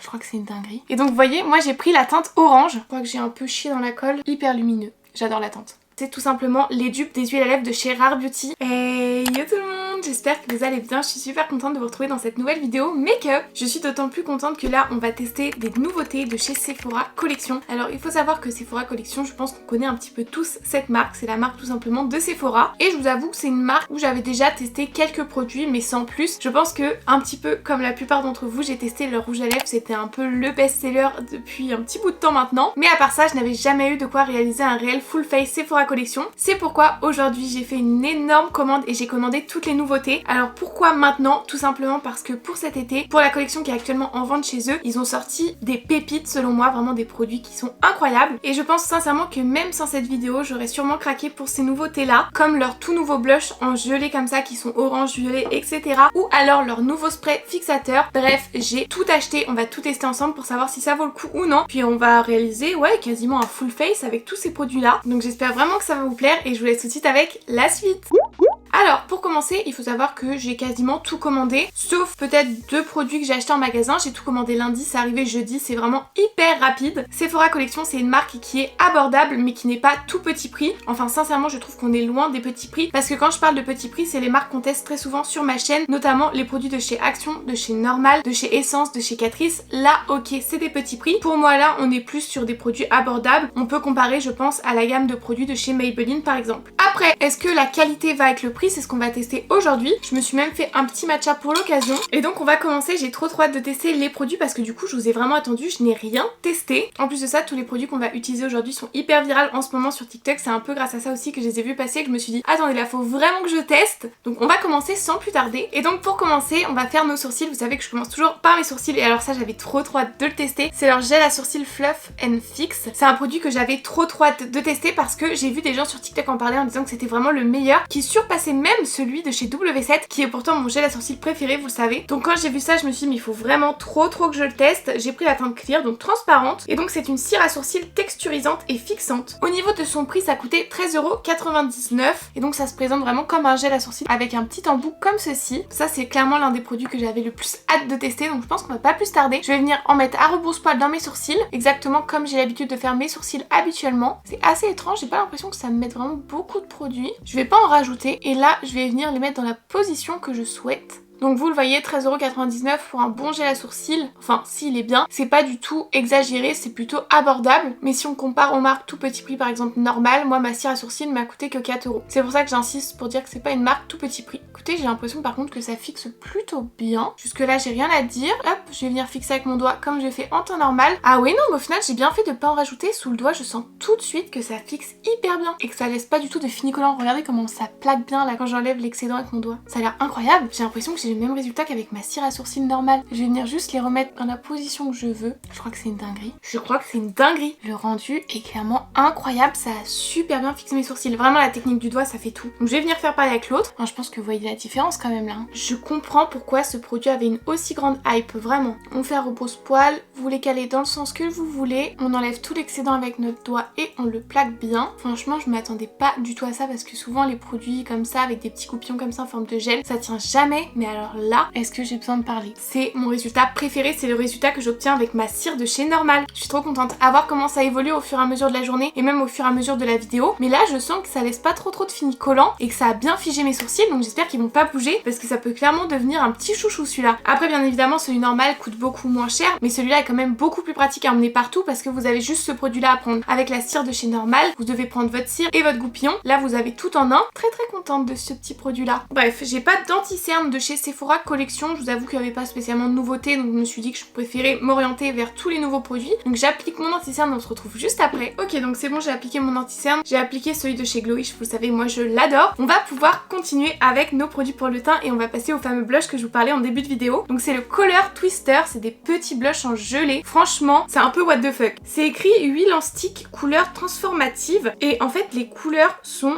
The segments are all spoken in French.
Je crois que c'est une dinguerie. Et donc vous voyez, moi j'ai pris la teinte orange. Je crois que j'ai un peu chié dans la colle. Hyper lumineux. J'adore la teinte. C'est tout simplement les dupes des huiles à lèvres de chez Rare Beauty. Hey yo tout le monde, j'espère que vous allez bien. Je suis super contente de vous retrouver dans cette nouvelle vidéo. Make-up. Je suis d'autant plus contente que là on va tester des nouveautés de chez Sephora Collection. Alors il faut savoir que Sephora Collection, je pense qu'on connaît un petit peu tous cette marque. C'est la marque tout simplement de Sephora. Et je vous avoue que c'est une marque où j'avais déjà testé quelques produits mais sans plus. Je pense que un petit peu comme la plupart d'entre vous, j'ai testé leur rouge à lèvres. C'était un peu le best-seller depuis un petit bout de temps maintenant. Mais à part ça, je n'avais jamais eu de quoi réaliser un réel full face Sephora Collection. C'est pourquoi aujourd'hui j'ai fait une énorme commande et j'ai commandé toutes les nouveautés. Alors pourquoi maintenant? Tout simplement parce que pour cet été, pour la collection qui est actuellement en vente chez eux, ils ont sorti des pépites selon moi, vraiment des produits qui sont incroyables. Et je pense sincèrement que même sans cette vidéo, j'aurais sûrement craqué pour ces nouveautés là, comme leur tout nouveau blush en gelée comme ça qui sont orange, violet, etc. Ou alors leur nouveau spray fixateur. Bref, j'ai tout acheté, on va tout tester ensemble pour savoir si ça vaut le coup ou non. Puis on va réaliser quasiment un full face avec tous ces produits là. Donc j'espère vraiment que ça va vous plaire et je vous laisse tout de suite avec la suite. Alors pour commencer, il faut savoir que j'ai quasiment tout commandé, sauf peut-être 2 produits que j'ai achetés en magasin. J'ai tout commandé lundi, c'est arrivé jeudi, c'est vraiment hyper rapide. Sephora Collection, c'est une marque qui est abordable mais qui n'est pas tout petit prix. Enfin sincèrement, je trouve qu'on est loin des petits prix parce que quand je parle de petits prix, c'est les marques qu'on teste très souvent sur ma chaîne, notamment les produits de chez Action, de chez Normal, de chez Essence, de chez Catrice. Là, ok, c'est des petits prix. Pour moi là, on est plus sur des produits abordables. On peut comparer, je pense, à la gamme de produits de chez Maybelline par exemple. Après, est-ce que la qualité va avec le prix? C'est ce qu'on va tester aujourd'hui. Je me suis même fait un petit matcha pour l'occasion. Et donc on va commencer, j'ai trop hâte de tester les produits parce que du coup je vous ai vraiment attendu, je n'ai rien testé. En plus de ça, tous les produits qu'on va utiliser aujourd'hui sont hyper virales en ce moment sur TikTok. C'est un peu grâce à ça aussi que je les ai vus passer, que je me suis dit attendez là faut vraiment que je teste. Donc on va commencer sans plus tarder. Et donc pour commencer, on va faire nos sourcils. Vous savez que je commence toujours par mes sourcils et alors ça j'avais trop hâte de le tester. C'est leur gel à sourcils Fluff and Fix. C'est un produit que j'avais trop hâte de tester parce que j'ai vu des gens sur TikTok en parler en disant que c'était vraiment le meilleur, qui surpassait même celui de chez W7 qui est pourtant mon gel à sourcils préféré, vous le savez. Donc quand j'ai vu ça, je me suis dit mais il faut vraiment trop que je le teste. J'ai pris la teinte clear, donc transparente, et donc c'est une cire à sourcils texturisante et fixante. Au niveau de son prix, ça coûtait 13,99€ et donc ça se présente vraiment comme un gel à sourcils avec un petit embout comme ceci. Ça c'est clairement l'un des produits que j'avais le plus hâte de tester, donc je pense qu'on va pas plus tarder. Je vais venir en mettre à rebrousse-poil dans mes sourcils, exactement comme j'ai l'habitude de faire mes sourcils habituellement. C'est assez étrange, j'ai pas l'impression que ça me mette vraiment beaucoup de produits. Je vais pas en rajouter et là je vais venir les mettre dans la position que je souhaite. Donc vous le voyez, 13,99€ pour un bon gel à sourcils. Enfin, s'il est bien, c'est pas du tout exagéré, c'est plutôt abordable. Mais si on compare aux marques tout petit prix, par exemple Normal, moi ma cire à sourcils m'a coûté que 4€. C'est pour ça que j'insiste pour dire que c'est pas une marque tout petit prix. Écoutez, j'ai l'impression par contre que ça fixe plutôt bien. Jusque là, j'ai rien à dire. Hop, je vais venir fixer avec mon doigt comme j'ai fait en temps normal. Ah oui, non, mais au final, j'ai bien fait de pas en rajouter. Sous le doigt, je sens tout de suite que ça fixe hyper bien et que ça laisse pas du tout de fini collant. Regardez comment ça plaque bien là quand j'enlève l'excédent avec mon doigt. Ça a l'air incroyable. J'ai l'impression que j'ai le même résultat qu'avec ma cire à sourcils normale. Je vais venir juste les remettre dans la position que je veux. Je crois que c'est une dinguerie. Le rendu est clairement incroyable. Ça a super bien fixé mes sourcils. Vraiment, la technique du doigt, ça fait tout. Donc je vais venir faire pareil avec l'autre. Enfin, je pense que vous voyez la différence quand même là. Je comprends pourquoi ce produit avait une aussi grande hype. Vraiment. On fait un repose-poil. Vous les calez dans le sens que vous voulez. On enlève tout l'excédent avec notre doigt et on le plaque bien. Franchement, je m'attendais pas du tout à ça parce que souvent les produits comme ça avec des petits coupillons comme ça en forme de gel, ça tient jamais. Mais alors là, est-ce que j'ai besoin de parler? C'est mon résultat préféré, c'est le résultat que j'obtiens avec ma cire de chez Normal. Je suis trop contente à voir comment ça évolue au fur et à mesure de la journée et même au fur et à mesure de la vidéo. Mais là, je sens que ça laisse pas trop de fini collant et que ça a bien figé mes sourcils, donc j'espère qu'ils vont pas bouger parce que ça peut clairement devenir un petit chouchou celui-là. Après, bien évidemment, celui Normal coûte beaucoup moins cher, mais celui-là est quand même beaucoup plus pratique à emmener partout parce que vous avez juste ce produit-là à prendre. Avec la cire de chez Normal, vous devez prendre votre cire et votre goupillon. Là, vous avez tout en un. Très contente de ce petit produit-là. Bref, j'ai pas d'anti-cerne de chez Sephora Collection. Je vous avoue qu'il n'y avait pas spécialement de nouveautés, donc je me suis dit que je préférais m'orienter vers tous les nouveaux produits. Donc j'applique mon anti-cerne, on se retrouve juste après. Ok, donc c'est bon, j'ai appliqué mon anti-cerne. J'ai appliqué celui de chez Glowish, vous le savez, moi je l'adore. On va pouvoir continuer avec nos produits pour le teint et on va passer au fameux blush que je vous parlais en début de vidéo. Donc c'est le Color Twister, c'est des petits blushs en gelée. Franchement, c'est un peu what the fuck. C'est écrit huile en stick, couleur transformative. Et en fait, les couleurs sont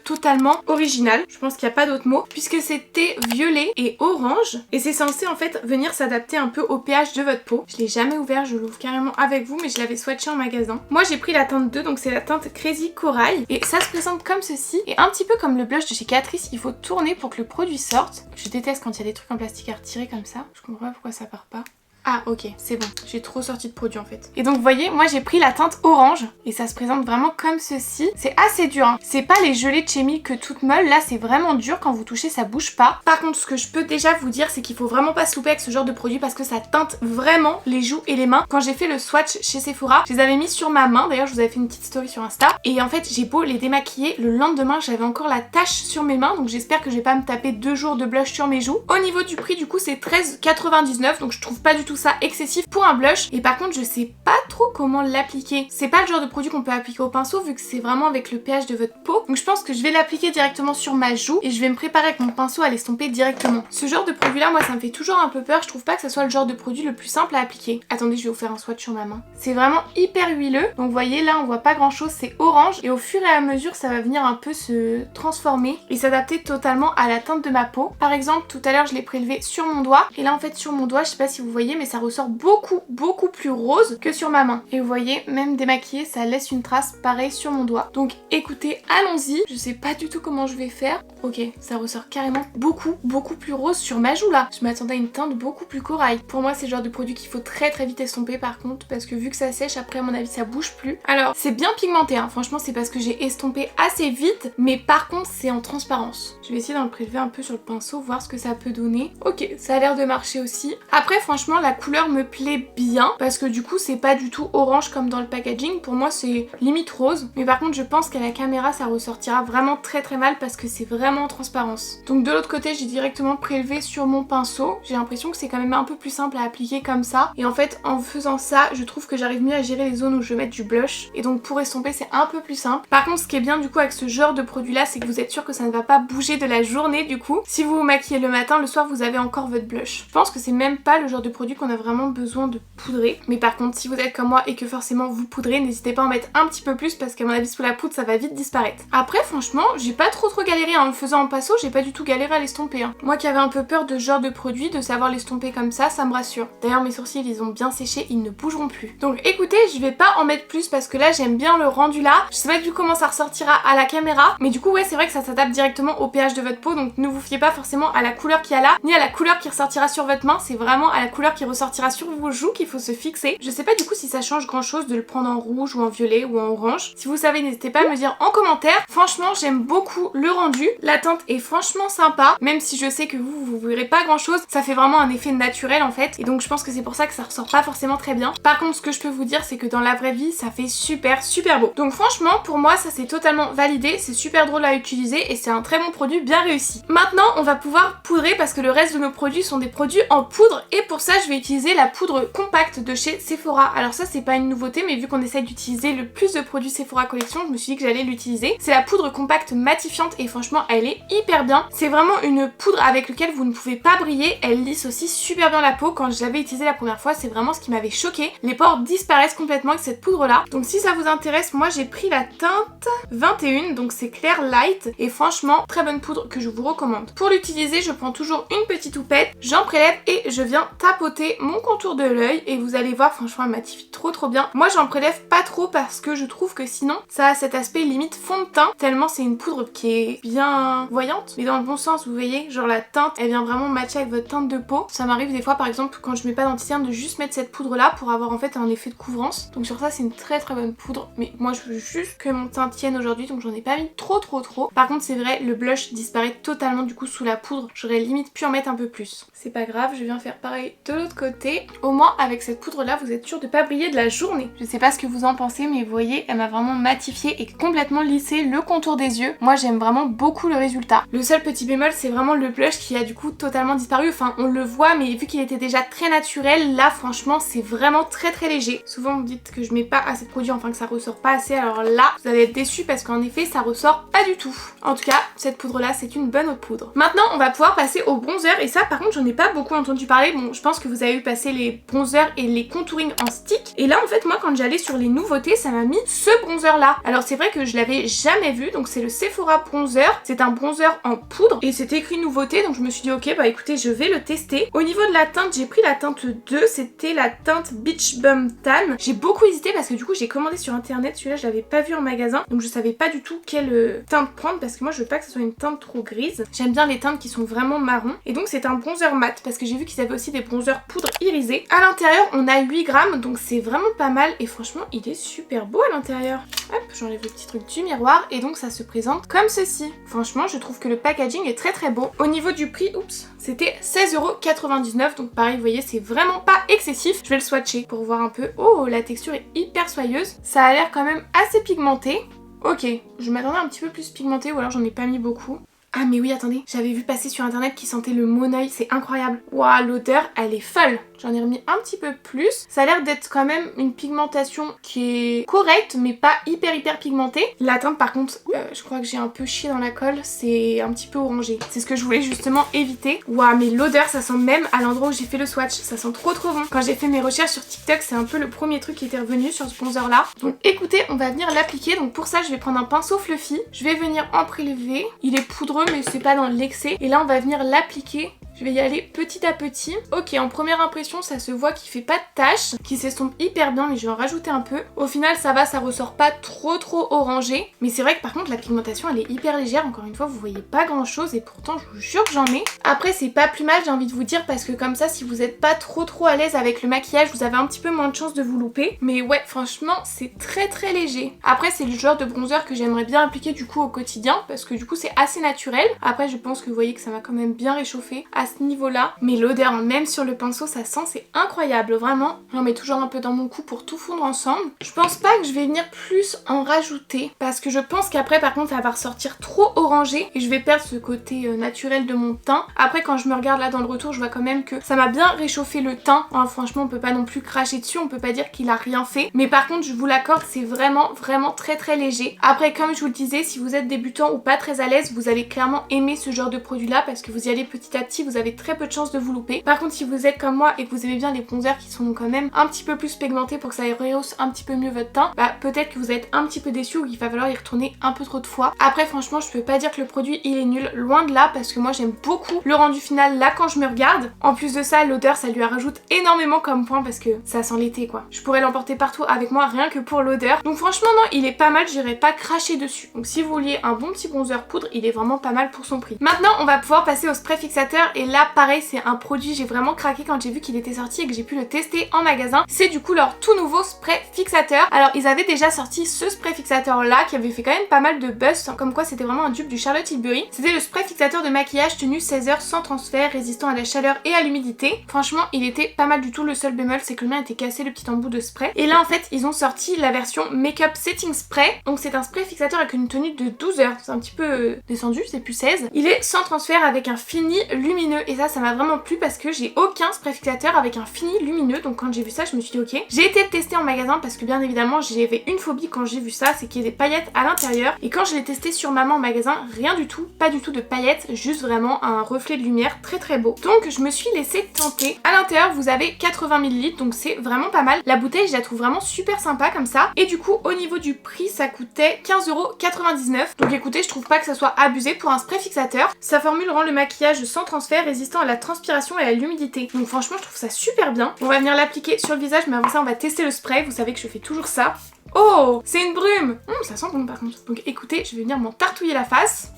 totalement originales. Je pense qu'il n'y a pas d'autre mot. Puisque c'était violet et orange. Et c'est censé en fait venir s'adapter un peu au pH de votre peau. Je l'ai jamais ouvert, je l'ouvre carrément avec vous, mais je l'avais swatché en magasin. Moi j'ai pris la teinte 2, donc c'est la teinte Crazy Corail. Et ça se présente comme ceci. Et un petit peu comme le blush de chez Catrice, il faut tourner pour que le produit sorte. Je déteste quand il y a des trucs en plastique à retirer comme ça. Je comprends pas pourquoi ça part pas. Ah ok, c'est bon, j'ai trop sorti de produit en fait. Et donc vous voyez, moi j'ai pris la teinte orange et ça se présente vraiment comme ceci. C'est assez dur, hein. C'est pas les gelées de chez Milk toutes molles, là c'est vraiment dur, quand vous touchez ça bouge pas. Par contre ce que je peux déjà vous dire c'est qu'il faut vraiment pas se louper avec ce genre de produit parce que ça teinte vraiment les joues et les mains. Quand j'ai fait le swatch chez Sephora, je les avais mis sur ma main, d'ailleurs je vous avais fait une petite story sur Insta. Et en fait j'ai beau les démaquiller, le lendemain j'avais encore la tache sur mes mains, donc j'espère que je vais pas me taper 2 jours de blush sur mes joues. Au niveau du prix du coup c'est 13,99, donc je trouve pas du tout ça excessif pour un blush. Et par contre je sais pas trop comment l'appliquer. C'est pas le genre de produit qu'on peut appliquer au pinceau vu que c'est vraiment avec le pH de votre peau. Donc je pense que je vais l'appliquer directement sur ma joue et je vais me préparer avec mon pinceau à l'estomper directement. Ce genre de produit là moi ça me fait toujours un peu peur, je trouve pas que ça soit le genre de produit le plus simple à appliquer. Attendez, je vais vous faire un swatch sur ma main. C'est vraiment hyper huileux, donc vous voyez là on voit pas grand chose, c'est orange et au fur et à mesure ça va venir un peu se transformer et s'adapter totalement à la teinte de ma peau. Par exemple tout à l'heure je l'ai prélevé sur mon doigt et là en fait sur mon doigt, je sais pas si vous voyez mais ça ressort beaucoup plus rose que sur ma main. Et vous voyez, même démaquillé ça laisse une trace pareil sur mon doigt. Donc écoutez, allons-y. Je sais pas du tout comment je vais faire. Ok, ça ressort carrément beaucoup plus rose sur ma joue là. Je m'attendais à une teinte beaucoup plus corail. Pour moi c'est le genre de produit qu'il faut très vite estomper par contre parce que vu que ça sèche après à mon avis ça bouge plus. Alors c'est bien pigmenté hein. Franchement c'est parce que j'ai estompé assez vite mais par contre c'est en transparence. Je vais essayer d'en le prélever un peu sur le pinceau, voir ce que ça peut donner. Ok, ça a l'air de marcher aussi. Après franchement la couleur me plaît bien parce que du coup c'est pas du tout orange comme dans le packaging. Pour moi c'est limite rose, mais par contre je pense qu'à la caméra ça ressortira vraiment très mal parce que c'est vraiment en transparence. Donc de l'autre côté j'ai directement prélevé sur mon pinceau. J'ai l'impression que c'est quand même un peu plus simple à appliquer comme ça et en fait en faisant ça je trouve que j'arrive mieux à gérer les zones où je vais mettre du blush et donc pour estomper c'est un peu plus simple. Par contre ce qui est bien du coup avec ce genre de produit là c'est que vous êtes sûr que ça ne va pas bouger de la journée du coup. Si vous vous maquillez le matin, le soir vous avez encore votre blush. Je pense que c'est même pas le genre de produit qu'on a vraiment besoin de poudrer. Mais par contre si vous êtes comme moi et que forcément vous poudrez, n'hésitez pas à en mettre un petit peu plus parce qu'à mon avis sous la poudre ça va vite disparaître. Après franchement j'ai pas trop galéré en le faisant en pinceau, j'ai pas du tout galéré à l'estomper hein. Moi qui avais un peu peur de ce genre de produit, de savoir l'estomper comme ça me rassure. D'ailleurs mes sourcils ils ont bien séché, ils ne bougeront plus. Donc écoutez, je vais pas en mettre plus parce que là j'aime bien le rendu là. Je sais pas du coup comment ça ressortira à la caméra, mais du coup ouais c'est vrai que ça s'adapte directement au pH de votre peau, donc ne vous fiez pas forcément à la couleur qu'il y a là, ni à la couleur qui ressortira sur votre main, c'est vraiment à la couleur qui ressortira sur vos joues qu'il faut se fixer. Je sais pas du coup si ça change grand chose de le prendre en rouge ou en violet ou en orange. Si vous savez n'hésitez pas à me dire en commentaire. Franchement j'aime beaucoup le rendu, la teinte est franchement sympa, même si je sais que vous verrez pas grand chose, ça fait vraiment un effet naturel en fait et donc je pense que c'est pour ça que ça ressort pas forcément très bien. Par contre ce que je peux vous dire c'est que dans la vraie vie ça fait super beau. Donc franchement pour moi ça c'est totalement validé, c'est super drôle à utiliser et c'est un très bon produit bien réussi. Maintenant on va pouvoir poudrer parce que le reste de nos produits sont des produits en poudre et pour ça je vais utiliser la poudre compacte de chez Sephora. Alors ça c'est pas une nouveauté mais vu qu'on essaye d'utiliser le plus de produits Sephora Collection, je me suis dit que j'allais l'utiliser. C'est la poudre compacte matifiante et franchement elle est hyper bien. C'est vraiment une poudre avec laquelle vous ne pouvez pas briller, elle lisse aussi super bien la peau. Quand je l'avais utilisée la première fois c'est vraiment ce qui m'avait choqué. Les pores disparaissent complètement avec cette poudre là. Donc si ça vous intéresse, moi j'ai pris la teinte 21, donc c'est clair light et franchement très bonne poudre que je vous recommande. Pour l'utiliser je prends toujours une petite houppette, j'en prélève et je viens tapoter mon contour de l'œil et vous allez voir franchement elle matifie trop bien. Moi j'en prélève pas trop parce que je trouve que sinon ça a cet aspect limite fond de teint tellement c'est une poudre qui est bien voyante mais dans le bon sens, vous voyez, genre la teinte elle vient vraiment matcher avec votre teinte de peau. Ça m'arrive des fois par exemple quand je mets pas d'anti-cerne de juste mettre cette poudre là pour avoir en fait un effet de couvrance. Donc sur ça c'est une très bonne poudre mais moi je veux juste que mon teint tienne aujourd'hui donc j'en ai pas mis trop. Par contre c'est vrai le blush disparaît totalement du coup sous la poudre, j'aurais limite pu en mettre un peu plus. C'est pas grave, je viens faire pareil de l'autre côté. Au moins avec cette poudre là vous êtes sûr de pas briller de la journée. Je sais pas ce que vous en pensez mais vous voyez elle m'a vraiment matifié et complètement lissé le contour des yeux. Moi j'aime vraiment beaucoup le résultat. Le seul petit bémol c'est vraiment le blush qui a du coup totalement disparu, enfin on le voit mais vu qu'il était déjà très naturel, là franchement c'est vraiment très léger. Souvent vous me dites que je mets pas assez de produit, enfin que ça ressort pas assez, alors là vous allez être déçus parce qu'en effet ça ressort pas du tout. En tout cas cette poudre là c'est une bonne poudre. Maintenant on va pouvoir passer au bronzer et ça par contre j'en ai pas beaucoup entendu parler. Bon je pense que vous avez vu passer les bronzers et les contouring en stick et là en fait moi quand j'allais sur les nouveautés ça m'a mis ce bronzer là. Alors c'est vrai que je l'avais jamais vu, donc c'est le Sephora bronzer, c'est un bronzer en poudre et c'est écrit nouveauté donc je me suis dit ok bah écoutez je vais le tester. Au niveau de la teinte j'ai pris la teinte 2, c'était la teinte Beach Bum Tan. J'ai beaucoup hésité parce que du coup j'ai commandé sur internet, celui-là je l'avais pas vu en magasin donc je savais pas du tout quelle teinte prendre parce que moi je veux pas que ce soit une teinte trop grise. J'aime bien les teintes qui sont vraiment marron et donc c'est un bronzer mat parce que j'ai vu qu'ils avaient aussi des bronzers poudre irisée. À l'intérieur on a 8 grammes donc c'est vraiment pas mal et franchement il est super beau à l'intérieur. Hop, j'enlève le petit truc du miroir et donc ça se présente comme ceci. Franchement je trouve que le packaging est très beau. Au niveau du prix, oups, c'était 16,99 €, donc pareil vous voyez c'est vraiment pas excessif. Je vais le swatcher pour voir un peu. Oh, la texture est hyper soyeuse, ça a l'air quand même assez pigmenté. Ok, je m'attendais un petit peu plus pigmenté ou alors j'en ai pas mis beaucoup. Ah mais oui attendez, j'avais vu passer sur internet qui sentait le monoeil, c'est incroyable. Waouh, l'odeur elle est folle. J'en ai remis un petit peu plus. Ça a l'air d'être quand même une pigmentation qui est correcte mais pas hyper pigmentée. La teinte par contre, je crois que j'ai un peu chié dans la colle, c'est un petit peu orangé. C'est ce que je voulais justement éviter. Waouh mais l'odeur ça sent même à l'endroit où j'ai fait le swatch, ça sent trop bon. Quand j'ai fait mes recherches sur TikTok c'est un peu le premier truc qui était revenu sur ce bronzer là. Donc écoutez, on va venir l'appliquer. Donc pour ça je vais prendre un pinceau fluffy. Je vais venir en prélever. Il est poudreux mais c'est pas dans l'excès. Et là on va venir l'appliquer. Je vais y aller petit à petit. Ok, en première impression, ça se voit qu'il fait pas de taches, qu'il s'estompe hyper bien, mais je vais en rajouter un peu. Au final, ça va, ça ressort pas trop orangé. Mais c'est vrai que par contre, la pigmentation, elle est hyper légère. Encore une fois, vous voyez pas grand chose et pourtant, je vous jure que j'en ai. Après, c'est pas plus mal, j'ai envie de vous dire, parce que comme ça, si vous êtes pas trop à l'aise avec le maquillage, vous avez un petit peu moins de chances de vous louper. Mais ouais, franchement, c'est très léger. Après, c'est le genre de bronzer que j'aimerais bien appliquer du coup au quotidien, parce que du coup, c'est assez naturel. Après, je pense que vous voyez que ça m'a quand même bien réchauffé à ce niveau-là, mais l'odeur même sur le pinceau ça sent, c'est incroyable vraiment. J'en mets toujours un peu dans mon cou pour tout fondre ensemble. Je pense pas que je vais venir plus en rajouter parce que je pense qu'après par contre ça va ressortir trop orangé et je vais perdre ce côté naturel de mon teint. Après quand je me regarde là dans le retour je vois quand même que ça m'a bien réchauffé le teint. Hein, franchement on peut pas non plus cracher dessus, on peut pas dire qu'il a rien fait, mais par contre je vous l'accorde c'est vraiment très léger. Après comme je vous le disais, si vous êtes débutant ou pas très à l'aise, vous allez clairement aimer ce genre de produit là parce que vous y allez petit à petit, vous avez très peu de chances de vous louper. Par contre si vous êtes comme moi et que vous aimez bien les bronzers qui sont quand même un petit peu plus pigmentés pour que ça rehausse un petit peu mieux votre teint, bah peut-être que vous êtes un petit peu déçu ou qu'il va falloir y retourner un peu trop de fois. Après franchement je peux pas dire que le produit il est nul, loin de là, parce que moi j'aime beaucoup le rendu final là quand je me regarde. En plus de ça l'odeur ça lui rajoute énormément comme point parce que ça sent l'été quoi. Je pourrais l'emporter partout avec moi rien que pour l'odeur. Donc franchement non il est pas mal, j'irai pas cracher dessus. Donc si vous vouliez un bon petit bronzer poudre il est vraiment pas mal pour son prix. Maintenant on va pouvoir passer au spray fixateur et là pareil c'est un produit, j'ai vraiment craqué quand j'ai vu qu'il était sorti et que j'ai pu le tester en magasin. C'est du coup leur tout nouveau spray fixateur. Alors ils avaient déjà sorti ce spray fixateur là qui avait fait quand même pas mal de buzz, comme quoi c'était vraiment un dupe du Charlotte Tilbury. C'était le spray fixateur de maquillage tenu 16 heures sans transfert, résistant à la chaleur et à l'humidité. Franchement il était pas mal du tout, le seul bémol c'est que le mien était cassé, le petit embout de spray. Et là en fait ils ont sorti la version Makeup Setting Spray. Donc c'est un spray fixateur avec une tenue de 12 heures, c'est un petit peu descendu, c'est plus 16. Il est sans transfert avec un fini lumineux et ça m'a vraiment plu parce que j'ai aucun spray fixateur avec un fini lumineux. Donc quand j'ai vu ça je me suis dit ok. J'ai été testé en magasin parce que bien évidemment j'avais une phobie quand j'ai vu ça, c'est qu'il y ait des paillettes à l'intérieur. Et quand je l'ai testé sur ma main en magasin, rien du tout, pas du tout de paillettes, juste vraiment un reflet de lumière très beau. Donc je me suis laissée tenter. À l'intérieur vous avez 80 ml donc c'est vraiment pas mal. La bouteille je la trouve vraiment super sympa comme ça. Et du coup au niveau du prix ça coûtait 15,99 €. Donc écoutez je trouve pas que ça soit abusé pour un spray fixateur. Sa formule rend le maquillage sans transfert, résistant à la transpiration et à l'humidité. Donc franchement je trouve ça super bien. On va venir l'appliquer sur le visage mais avant ça on va tester le spray. Vous savez que je fais toujours ça. Oh c'est une brume. Ça sent bon par contre. Donc écoutez je vais venir m'en tartouiller la face.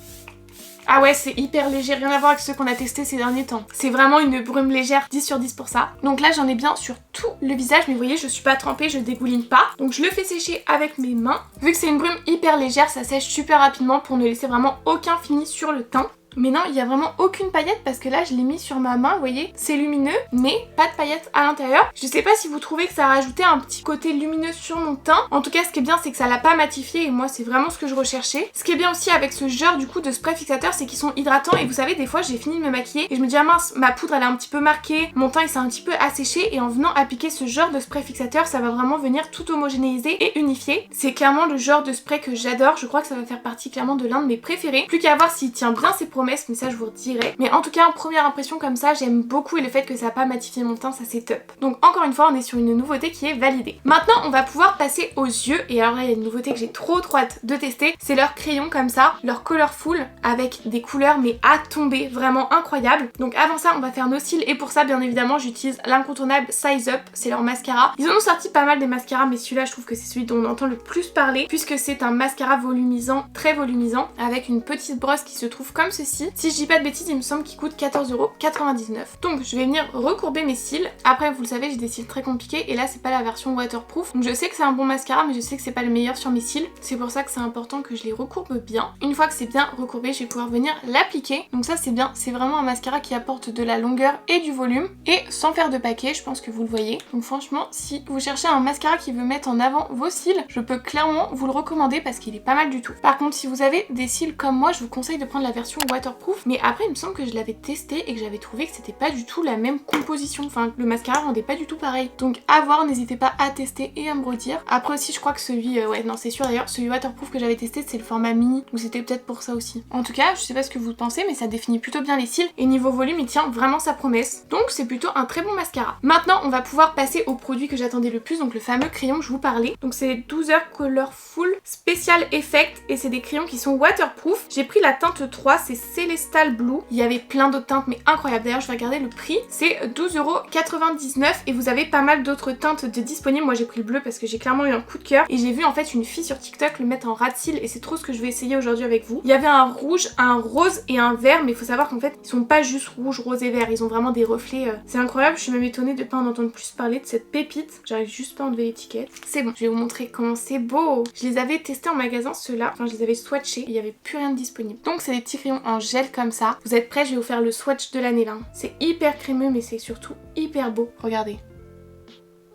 Ah ouais c'est hyper léger, rien à voir avec ceux qu'on a testé ces derniers temps. C'est vraiment une brume légère, 10 sur 10 pour ça. Donc là j'en ai bien sur tout le visage, mais vous voyez je suis pas trempée, je dégouline pas. Donc je le fais sécher avec mes mains. Vu que c'est une brume hyper légère, ça sèche super rapidement pour ne laisser vraiment aucun fini sur le teint. Mais non, il n'y a vraiment aucune paillette parce que là je l'ai mis sur ma main, vous voyez, c'est lumineux mais pas de paillettes à l'intérieur. Je sais pas si vous trouvez que ça a rajouté un petit côté lumineux sur mon teint. En tout cas ce qui est bien c'est que ça l'a pas matifié et moi c'est vraiment ce que je recherchais. Ce qui est bien aussi avec ce genre du coup de spray fixateur c'est qu'ils sont hydratants et vous savez des fois j'ai fini de me maquiller et je me dis ah mince ma poudre elle est un petit peu marquée, mon teint il s'est un petit peu asséché et en venant appliquer ce genre de spray fixateur ça va vraiment venir tout homogénéiser et unifier. C'est clairement le genre de spray que j'adore, je crois que ça va faire partie clairement de l'un de mes préférés. Plus qu'à voir s'il tient bien ses promesses, mais ça je vous redirai. Mais en tout cas en première impression comme ça j'aime beaucoup et le fait que ça n'a pas matifié mon teint ça c'est top. Donc encore une fois on est sur une nouveauté qui est validée. Maintenant on va pouvoir passer aux yeux et alors là il y a une nouveauté que j'ai trop hâte de tester. C'est leur crayon comme ça, leur Colorful avec des couleurs mais à tomber, vraiment incroyable. Donc avant ça on va faire nos cils et pour ça bien évidemment j'utilise l'incontournable Size Up, c'est leur mascara. Ils en ont sorti pas mal des mascaras mais celui-là je trouve que c'est celui dont on entend le plus parler puisque c'est un mascara volumisant, très volumisant avec une petite brosse qui se trouve comme ceci. celui-ci, si je dis pas de bêtises, il me semble qu'il coûte 14,99 €. Donc je vais venir recourber mes cils. Après vous le savez, j'ai des cils très compliqués et là c'est pas la version waterproof. Donc je sais que c'est un bon mascara mais je sais que c'est pas le meilleur sur mes cils. C'est pour ça que c'est important que je les recourbe bien. Une fois que c'est bien recourbé, je vais pouvoir venir l'appliquer. Donc ça c'est bien, c'est vraiment un mascara qui apporte de la longueur et du volume et sans faire de paquet, je pense que vous le voyez. Donc franchement, si vous cherchez un mascara qui veut mettre en avant vos cils, je peux clairement vous le recommander parce qu'il est pas mal du tout. Par contre, si vous avez des cils comme moi, je vous conseille de prendre la version waterproof. Mais après, il me semble que je l'avais testé et que j'avais trouvé que c'était pas du tout la même composition. Enfin, le mascara rendait pas du tout pareil. Donc à voir, n'hésitez pas à tester et à me redire. Après aussi, je crois que celui, ouais non c'est sûr d'ailleurs, celui waterproof que j'avais testé c'est le format mini. Donc c'était peut-être pour ça aussi. En tout cas, je sais pas ce que vous pensez, mais ça définit plutôt bien les cils. Et niveau volume, il tient vraiment sa promesse. Donc c'est plutôt un très bon mascara. Maintenant, on va pouvoir passer au produit que j'attendais le plus, donc le fameux crayon que je vous parlais. Donc c'est 12 Heures Colorful Special Effect et c'est des crayons qui sont waterproof. J'ai pris la teinte 3, c'est Celestial Blue. Il y avait plein d'autres teintes mais incroyables. D'ailleurs, je vais regarder le prix. C'est 12,99 € et vous avez pas mal d'autres teintes de disponibles. Moi, j'ai pris le bleu parce que j'ai clairement eu un coup de cœur et j'ai vu en fait une fille sur TikTok le mettre en ras de cils et c'est trop ce que je vais essayer aujourd'hui avec vous. Il y avait un rouge, un rose et un vert, mais il faut savoir qu'en fait, ils sont pas juste rouge, rose et vert. Ils ont vraiment des reflets. C'est incroyable. Je suis même étonnée de pas en entendre plus parler de cette pépite. J'arrive juste pas à enlever l'étiquette. C'est bon, je vais vous montrer comment c'est beau. Je les avais testés en magasin ceux-là. Enfin, je les avais swatchés. Il y avait plus rien de disponible. Donc c'est des petits crayons en gel comme ça. Vous êtes prêts? Je vais vous faire le swatch de l'année là. C'est hyper crémeux mais c'est surtout hyper beau. Regardez.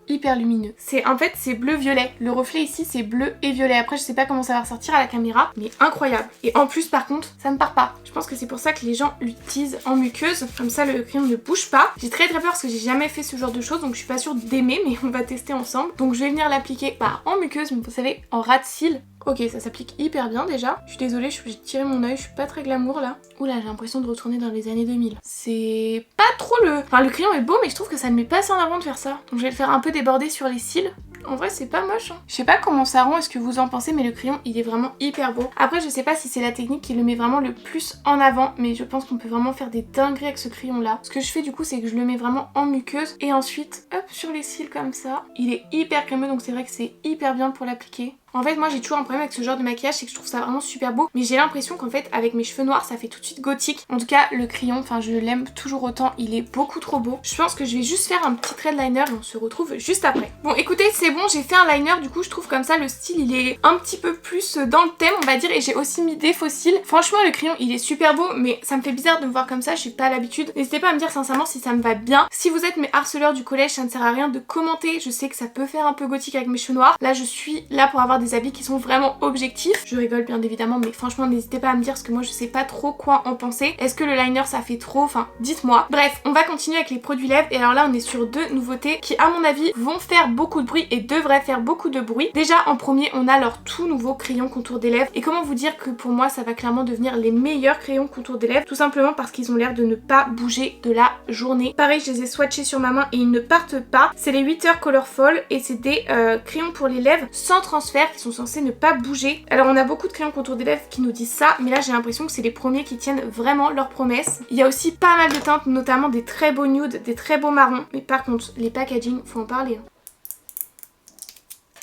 Hyper lumineux. En fait c'est bleu-violet. Le reflet ici c'est bleu et violet. Après je sais pas comment ça va ressortir à la caméra, mais incroyable. Et en plus par contre ça ne part pas. Je pense que c'est pour ça que les gens l'utilisent en muqueuse. Comme ça le crayon ne bouge pas. J'ai très peur parce que j'ai jamais fait ce genre de choses, donc je suis pas sûre d'aimer, mais on va tester ensemble. Donc je vais venir l'appliquer en muqueuse, mais vous savez en ras de cils. Ok, ça s'applique hyper bien déjà. Je suis désolée, je suis obligée de tirer mon œil, je suis pas très glamour là. Oula, j'ai l'impression de retourner dans les années 2000. C'est pas trop le... Enfin, le crayon est beau, mais je trouve que ça ne met pas assez en avant de faire ça. Donc je vais le faire un peu déborder sur les cils. En vrai c'est pas moche hein. Je sais pas comment ça rend, est-ce que vous en pensez, mais le crayon il est vraiment hyper beau. Après je sais pas si c'est la technique qui le met vraiment le plus en avant, mais je pense qu'on peut vraiment faire des dingueries avec ce crayon là. Ce que je fais du coup c'est que je le mets vraiment en muqueuse et ensuite hop sur les cils comme ça. Il est hyper crémeux donc c'est vrai que c'est hyper bien pour l'appliquer. En fait moi j'ai toujours un problème avec ce genre de maquillage, c'est que je trouve ça vraiment super beau, mais j'ai l'impression qu'en fait avec mes cheveux noirs ça fait tout de suite gothique. En tout cas le crayon, enfin je l'aime toujours autant, il est beaucoup trop beau. Je pense que je vais juste faire un petit trait de liner et on se retrouve juste après. Bon écoutez c'est bon, j'ai fait un liner, du coup je trouve comme ça le style il est un petit peu plus dans le thème on va dire, et j'ai aussi mis des faux cils. Franchement le crayon il est super beau, mais ça me fait bizarre de me voir comme ça, je suis pas à l'habitude. N'hésitez pas à me dire sincèrement si ça me va bien. Si vous êtes mes harceleurs du collège, ça ne sert à rien de commenter, je sais que ça peut faire un peu gothique avec mes cheveux noirs. Là je suis là pour avoir des habits qui sont vraiment objectifs. Je rigole bien évidemment, mais franchement n'hésitez pas à me dire parce que moi je sais pas trop quoi en penser. Est-ce que le liner ça fait trop? Enfin dites-moi. Bref, on va continuer avec les produits lèvres et alors là on est sur deux nouveautés qui à mon avis vont faire beaucoup de bruit et devraient faire beaucoup de bruit. Déjà en premier on a leur tout nouveau crayon contour des lèvres et comment vous dire que pour moi ça va clairement devenir les meilleurs crayons contour des lèvres, tout simplement parce qu'ils ont l'air de ne pas bouger de la journée. Pareil je les ai swatchés sur ma main et ils ne partent pas. C'est les 8 Heures Colorful et c'est des crayons pour les lèvres sans transfert qui sont censés ne pas bouger. Alors on a beaucoup de crayons contour des lèvres qui nous disent ça, mais là j'ai l'impression que c'est les premiers qui tiennent vraiment leurs promesses. Il y a aussi pas mal de teintes, notamment des très beaux nudes, des très beaux marrons, mais par contre les packaging, faut en parler.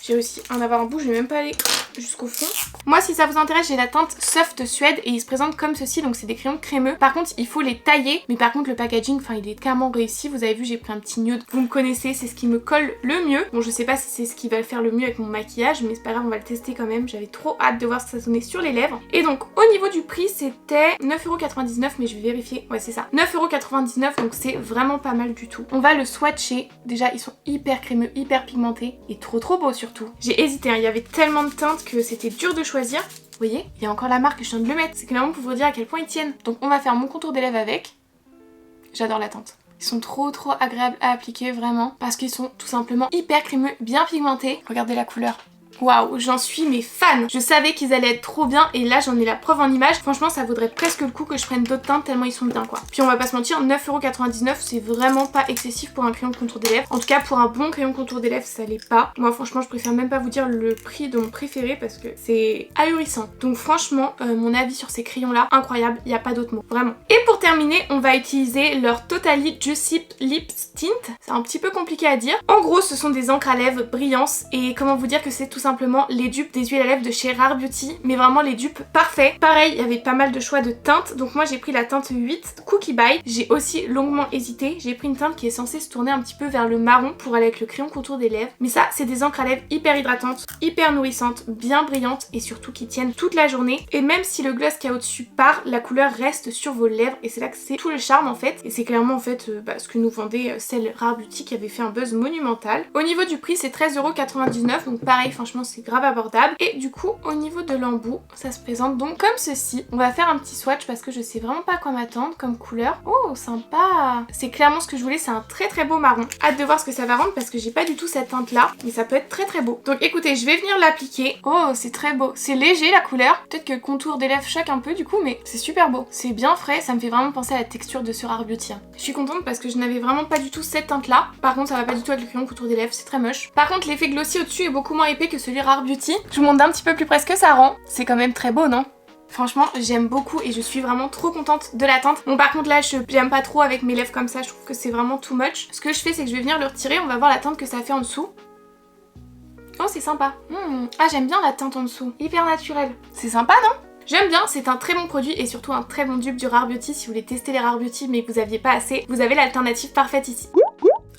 J'ai réussi à en avoir un bout, je vais même pas aller jusqu'au fond. Moi si ça vous intéresse j'ai la teinte Soft Suede et ils se présentent comme ceci, donc c'est des crayons crémeux. Par contre il faut les tailler, mais par contre le packaging, enfin il est carrément réussi. Vous avez vu j'ai pris un petit nude, vous me connaissez, c'est ce qui me colle le mieux. Bon je sais pas si c'est ce qui va le faire le mieux avec mon maquillage, mais c'est pas grave, on va le tester quand même. J'avais trop hâte de voir ce que ça donnait sur les lèvres. Et donc au niveau du prix c'était 9,99 €, mais je vais vérifier, ouais c'est ça, 9,99 €, donc c'est vraiment pas mal du tout. On va le swatcher. Déjà ils sont hyper crémeux, hyper pigmentés et trop beaux surtout. J'ai hésité hein. Il y avait tellement de teintes que c'était dur de choisir. Vous voyez, il y a encore la marque, je viens de le mettre. C'est clairement pour vous dire à quel point ils tiennent. Donc on va faire mon contour des lèvres avec. J'adore la teinte. Ils sont trop agréables à appliquer vraiment parce qu'ils sont tout simplement hyper crémeux, bien pigmentés. Regardez la couleur. Waouh, j'en suis mais fan. Je savais qu'ils allaient être trop bien et là j'en ai la preuve en image. Franchement ça vaudrait presque le coup que je prenne d'autres teintes tellement ils sont bien quoi. Puis on va pas se mentir, 9,99 € c'est vraiment pas excessif pour un crayon contour des lèvres. En tout cas pour un bon crayon contour des lèvres ça l'est pas. Moi franchement je préfère même pas vous dire le prix de mon préféré parce que c'est ahurissant. Donc franchement mon avis sur ces crayons là, incroyable, il n'y a pas d'autre mot, vraiment. Et pour terminer on va utiliser leur Totally Juicy Lips Tint. C'est un petit peu compliqué à dire. En gros ce sont des encres à lèvres Brillance et comment vous dire que c'est tout simplement simplement les dupes des huiles à lèvres de chez Rare Beauty, mais vraiment les dupes parfaits. Pareil, il y avait pas mal de choix de teintes, donc moi j'ai pris la teinte 8 Cookie Bite. J'ai aussi longuement hésité, j'ai pris une teinte qui est censée se tourner un petit peu vers le marron pour aller avec le crayon contour des lèvres. Mais ça, c'est des encres à lèvres hyper hydratantes, hyper nourrissantes, bien brillantes et surtout qui tiennent toute la journée. Et même si le gloss qu'il y a au-dessus part, la couleur reste sur vos lèvres et c'est là que c'est tout le charme en fait. Et c'est clairement en fait ce que nous vendait celle Rare Beauty qui avait fait un buzz monumental. Au niveau du prix, c'est 13,99 €, donc pareil, franchement c'est grave abordable. Et du coup, au niveau de l'embout, ça se présente donc comme ceci. On va faire un petit swatch parce que je sais vraiment pas à quoi m'attendre comme couleur. Oh, sympa! C'est clairement ce que je voulais, c'est un très très beau marron. Hâte de voir ce que ça va rendre parce que j'ai pas du tout cette teinte là, mais ça peut être très très beau. Donc écoutez, je vais venir l'appliquer. Oh, c'est très beau. C'est léger la couleur. Peut-être que le contour des lèvres choque un peu du coup, mais c'est super beau. C'est bien frais, ça me fait vraiment penser à la texture de ce Rare Beauty. Je suis contente parce que je n'avais vraiment pas du tout cette teinte là. Par contre, ça va pas du tout avec le crayon contour des lèvres, c'est très moche. Par contre, l'effet glossy au-dessus est beaucoup moins épais que celui Rare Beauty. Je vous montre d'un petit peu plus près ce que ça rend. C'est quand même très beau, non? Franchement, j'aime beaucoup et je suis vraiment trop contente de la teinte. Bon, par contre là, j'aime pas trop avec mes lèvres comme ça, je trouve que c'est vraiment too much. Ce que je fais, c'est que je vais venir le retirer, on va voir la teinte que ça fait en dessous. Oh, c'est sympa. Ah, j'aime bien la teinte en dessous, hyper naturelle. C'est sympa, non? J'aime bien, c'est un très bon produit et surtout un très bon dupe du Rare Beauty. Si vous voulez tester les Rare Beauty mais que vous aviez pas assez, vous avez l'alternative parfaite ici.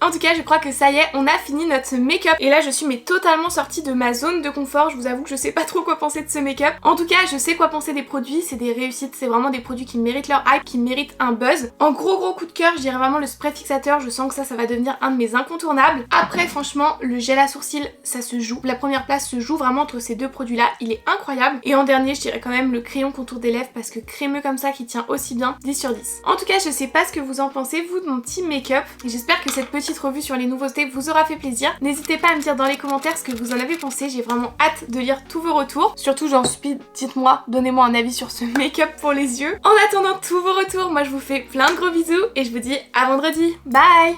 En tout cas, je crois que ça y est, on a fini notre make-up. Et là, je suis mais totalement sortie de ma zone de confort. Je vous avoue que je sais pas trop quoi penser de ce make-up. En tout cas, je sais quoi penser des produits. C'est des réussites, c'est vraiment des produits qui méritent leur hype, qui méritent un buzz. En gros coup de cœur, je dirais vraiment le spray fixateur. Je sens que ça va devenir un de mes incontournables. Après, franchement, le gel à sourcils, ça se joue. La première place se joue vraiment entre ces deux produits-là. Il est incroyable. Et en dernier, je dirais quand même le crayon contour des lèvres parce que crémeux comme ça qui tient aussi bien, 10 sur 10. En tout cas, je sais pas ce que vous en pensez, vous, de mon petit make-up. J'espère que cette petite revue sur les nouveautés vous aura fait plaisir. N'hésitez pas à me dire dans les commentaires ce que vous en avez pensé. J'ai vraiment hâte de lire tous vos retours. Surtout, j'en supplie, dites-moi, donnez-moi un avis sur ce make-up pour les yeux. En attendant tous vos retours, moi je vous fais plein de gros bisous et je vous dis à vendredi. Bye!